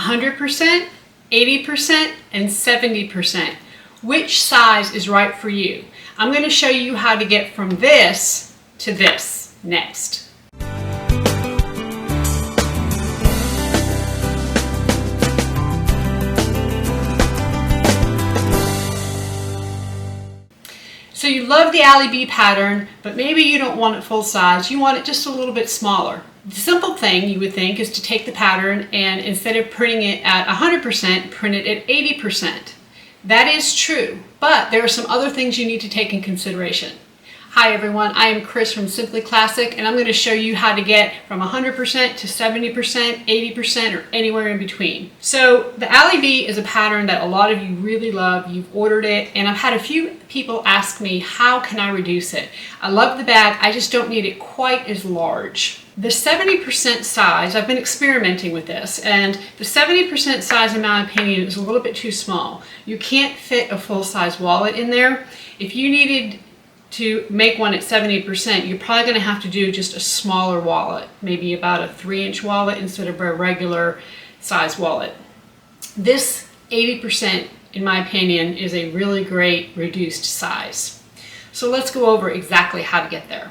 100%, 80%, and 70%. Which size is right for you? I'm going to show you how to get from this to this next. So you love the AllyBee pattern, but maybe you don't want it full size, you want it just a little bit smaller. The simple thing you would think is to take the pattern and instead of printing it at 100%, print it at 80%. That is true, but there are some other things you need to take in consideration. Hi everyone, I am Chris from Simply Classic, and I'm going to show you how to get from 100% to 70%, 80%, or anywhere in between. So the AllyBee is a pattern that a lot of you really love. You've ordered it, and I've had a few people ask me, how can I reduce it? I love the bag, I just don't need it quite as large. The 70% size, I've been experimenting with this, and the 70% size in my opinion is a little bit too small. You can't fit a full-size wallet in there. If you needed to make one at 70%, you're probably going to have to do just a smaller wallet, maybe about a 3-inch wallet instead of a regular size wallet. This 80%, in my opinion, is a really great reduced size. So let's go over exactly how to get there.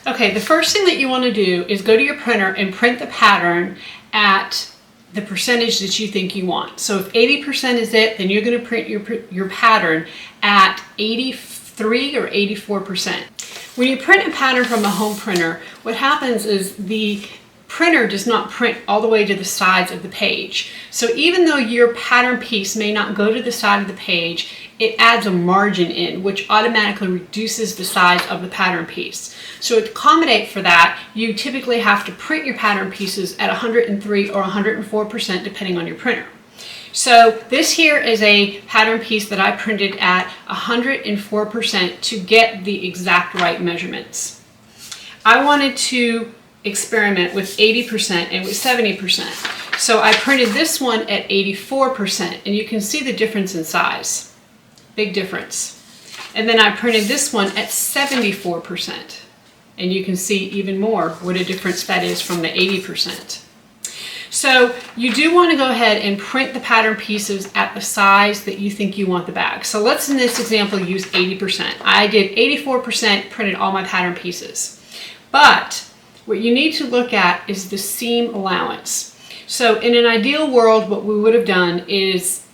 Okay, the first thing that you want to do is go to your printer and print the pattern at the percentage that you think you want. So if 80% is it, then you're going to print your pattern at 83 or 84%. When you print a pattern from a home printer, what happens is the printer does not print all the way to the sides of the page. So even though your pattern piece may not go to the side of the page, it adds a margin in, which automatically reduces the size of the pattern piece. So to accommodate for that, you typically have to print your pattern pieces at 103 or 104% depending on your printer. So this here is a pattern piece that I printed at 104% to get the exact right measurements. I wanted to experiment with 80% and with 70%. So I printed this one at 84%, and you can see the difference in size. Big difference. And then I printed this one at 74%, and you can see even more what a difference that is from the 80%. So you do want to go ahead and print the pattern pieces at the size that you think you want the bag. So let's in this example use 80%. I did 84%, printed all my pattern pieces. But what you need to look at is the seam allowance. So in an ideal world, what we would have done is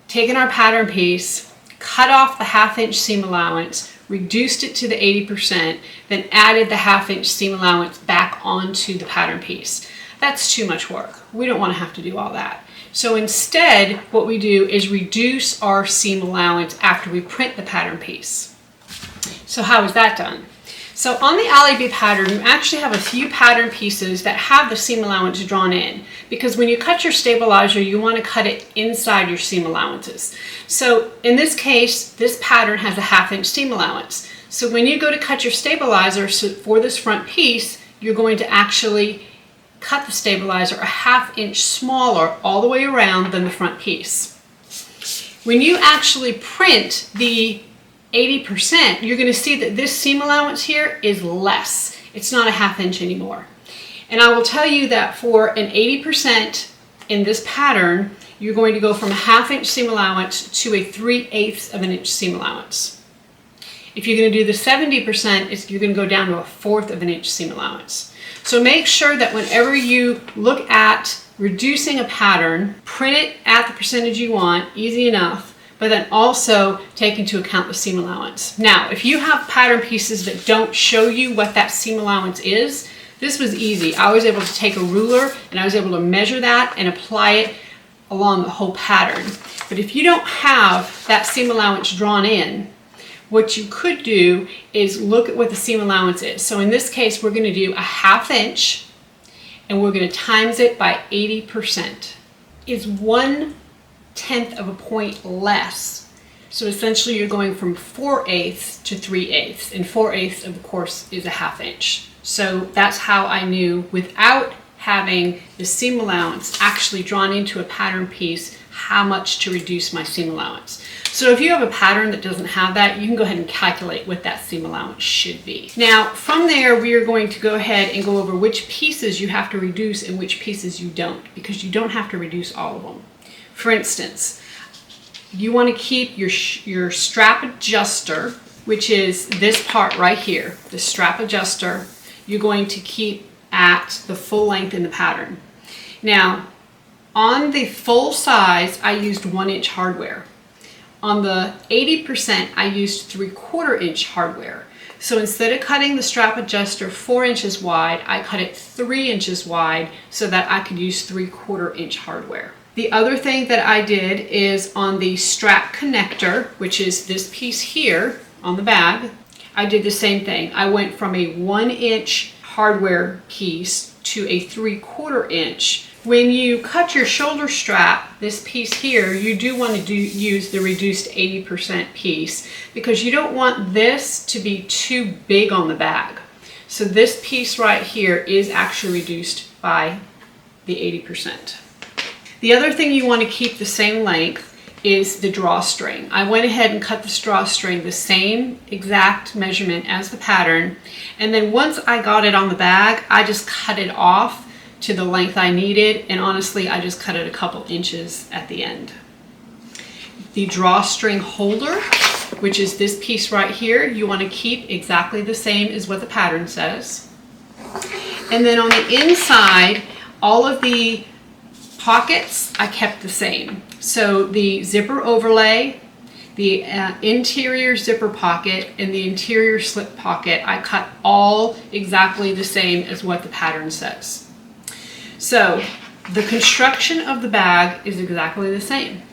taken our pattern piece, cut off the 1/2 inch seam allowance, reduced it to the 80%, then added the 1/2 inch seam allowance back onto the pattern piece. That's too much work. We don't want to have to do all that. So instead, what we do is reduce our seam allowance after we print the pattern piece. So how is that done? So on the AllyBee pattern, you actually have a few pattern pieces that have the seam allowance drawn in, because when you cut your stabilizer, you want to cut it inside your seam allowances. So in this case, this pattern has a 1/2 inch seam allowance. So when you go to cut your stabilizer for this front piece, you're going to actually cut the stabilizer a 1/2 inch smaller all the way around than the front piece. When you actually print the 80%, you're going to see that this seam allowance here is less. It's not a 1/2 inch anymore. And I will tell you that for an 80% in this pattern, you're going to go from a 1/2 inch seam allowance to a 3/8 of an inch seam allowance. If you're going to do the 70%, you're going to go down to a 1/4 of an inch seam allowance. So make sure that whenever you look at reducing a pattern, print it at the percentage you want, easy enough, but then also take into account the seam allowance. Now, if you have pattern pieces that don't show you what that seam allowance is, this was easy. I was able to take a ruler and I was able to measure that and apply it along the whole pattern. But if you don't have that seam allowance drawn in, what you could do is look at what the seam allowance is. So in this case, we're going to do a 1/2 inch and we're going to times it by 80%. It's 1/10 of a point less. So essentially you're going from 4/8 to 3/8, and 4/8 of course is a 1/2 inch. So that's how I knew without having the seam allowance actually drawn into a pattern piece, how much to reduce my seam allowance. So if you have a pattern that doesn't have that, you can go ahead and calculate what that seam allowance should be. Now, from there, we are going to go ahead and go over which pieces you have to reduce and which pieces you don't, because you don't have to reduce all of them. For instance, you want to keep your strap adjuster, which is this part right here, the strap adjuster, you're going to keep at the full length in the pattern. Now, on the full size, I used 1-inch hardware. On the 80%, I used 3/4 inch hardware. So instead of cutting the strap adjuster 4 inches wide, I cut it 3 inches wide so that I could use 3/4 inch hardware. The other thing that I did is on the strap connector, which is this piece here on the bag, I did the same thing. I went from a 1-inch hardware piece to a 3/4 inch. When you cut your shoulder strap, this piece here, you do want to use the reduced 80% piece because you don't want this to be too big on the bag. So this piece right here is actually reduced by the 80%. The other thing you want to keep the same length is the drawstring. I went ahead and cut this drawstring the same exact measurement as the pattern, and then once I got it on the bag, I just cut it off to the length I needed, and honestly I just cut it a couple inches at the end. The drawstring holder, which is this piece right here, you want to keep exactly the same as what the pattern says. And then on the inside, all of the pockets I kept the same. So the zipper overlay, the interior zipper pocket, and the interior slip pocket, I cut all exactly the same as what the pattern says. So the construction of the bag is exactly the same.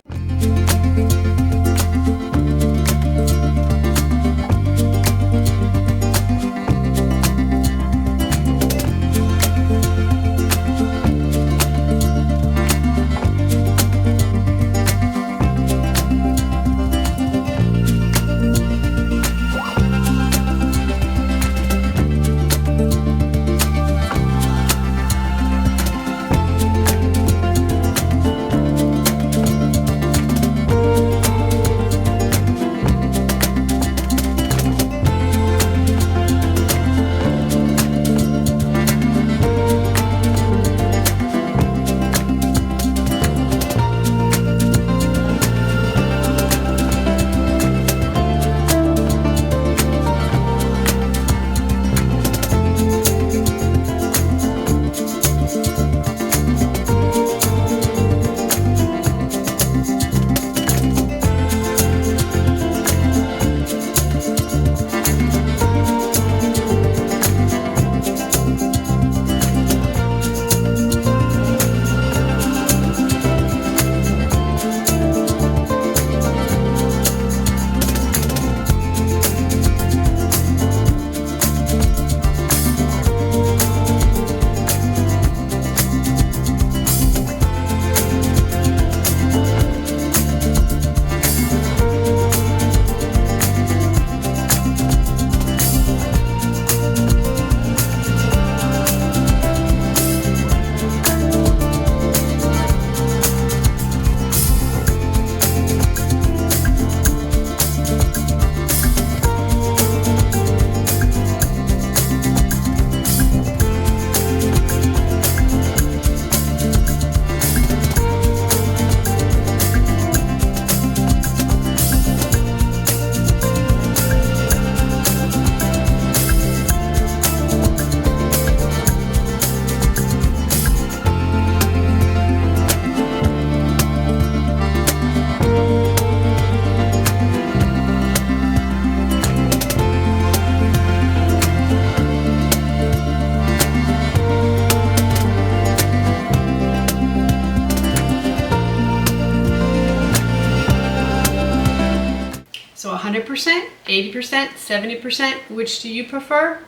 So 100%, 80%, 70%, which do you prefer?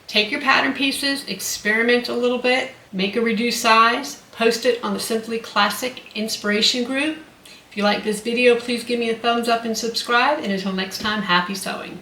Take your pattern pieces, experiment a little bit, make a reduced size, post it on the Simply Classic Inspiration group. If you like this video, please give me a thumbs up and subscribe, and until next time, happy sewing.